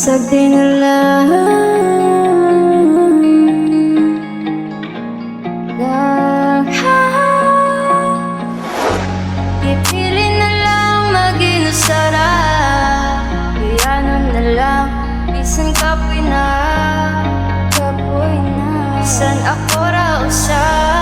Basag din na lang Pipili na lang maging sarap Iyanon na lang Bisan kapoy na Bisan ako raw usaya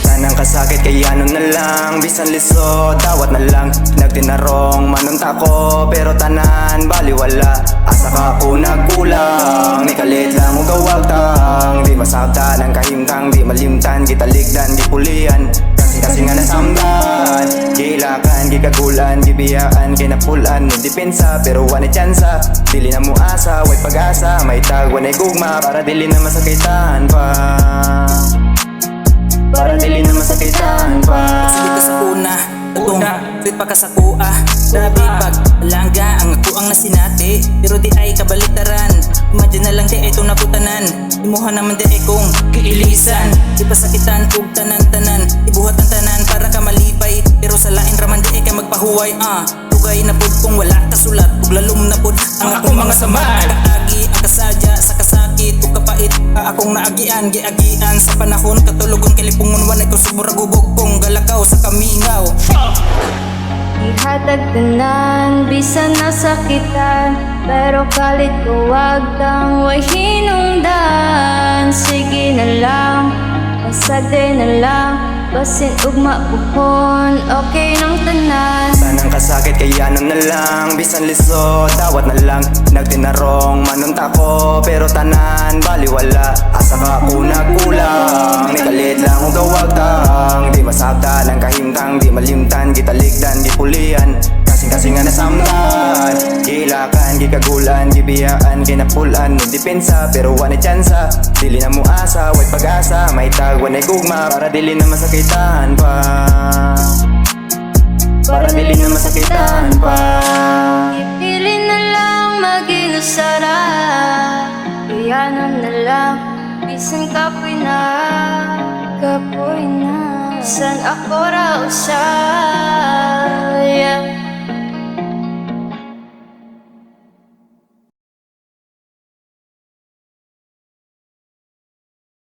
Tanang kasakit kaya ano na lang Bisan liso, dawat na lang Nagtinarong manunta ko Pero tanan, baliwala Asa ka ako nagkulang Ni kalit lang o gawagtang Di masabtan ang kahimtang Di malimtan, gitaligdan, gipulian Kasi nga nasamdan Gilakan, gikagulan, gibiyaan Kinapulan, depensa Pero wala tsansa Dili na mo asa, way pag-asa May tag, wanay gugma Para dili na masakitan pa Para dili na masakitan pa Sige ka sa una, tatong sweet pa ka sa kuha Grabe pag langga ang ako ang nasinati Pero di ay kabalitaran Imagine na lang di ay itong naputanan Imuha naman di ay kong kiilisan Di pa sakitan ug tanan-tanan Ibuhat ang tanan para ka malipay Pero sa lain raman di ay ka magpahuway Tugay na pud kung wala kasulat Ug lalom na pud ang akong mga samad Kaagi ang kasadya sa kasakit ug kapait Akong naagian, giagian sa panahon Katulugon kalipungon wanay ko sumuragubog Kung galakaw sa kamingaw Ihatag tanan, bisan nasakitan Pero kalit ko wag kang way hinungdan Sige na lang, basag din na lang Basin ug mapuhon, okay nang tanan Tanang kasakit kaya ano na lang Bisan liso, dawat na lang Nagtinarong manunta ko Pero tanan, baliwala Asa ka ako nagkulang Ni kalit lang o gawagtang Di masabtan ang kahimtang Di malimtan, gitaligdan, gipulian Kasi nga nasamdan Gilakan, gikagulan, gibiyaan Kinapulan, depensa Pero wala tsansa Dili na mo asa, way pag-asa May tag, wanay gugma Para dili na masakitan pa Para dili na masakitan pa Pipili na lang maging sarap Iyanon na lang Bisan kapoy na Bisan ako raw usaya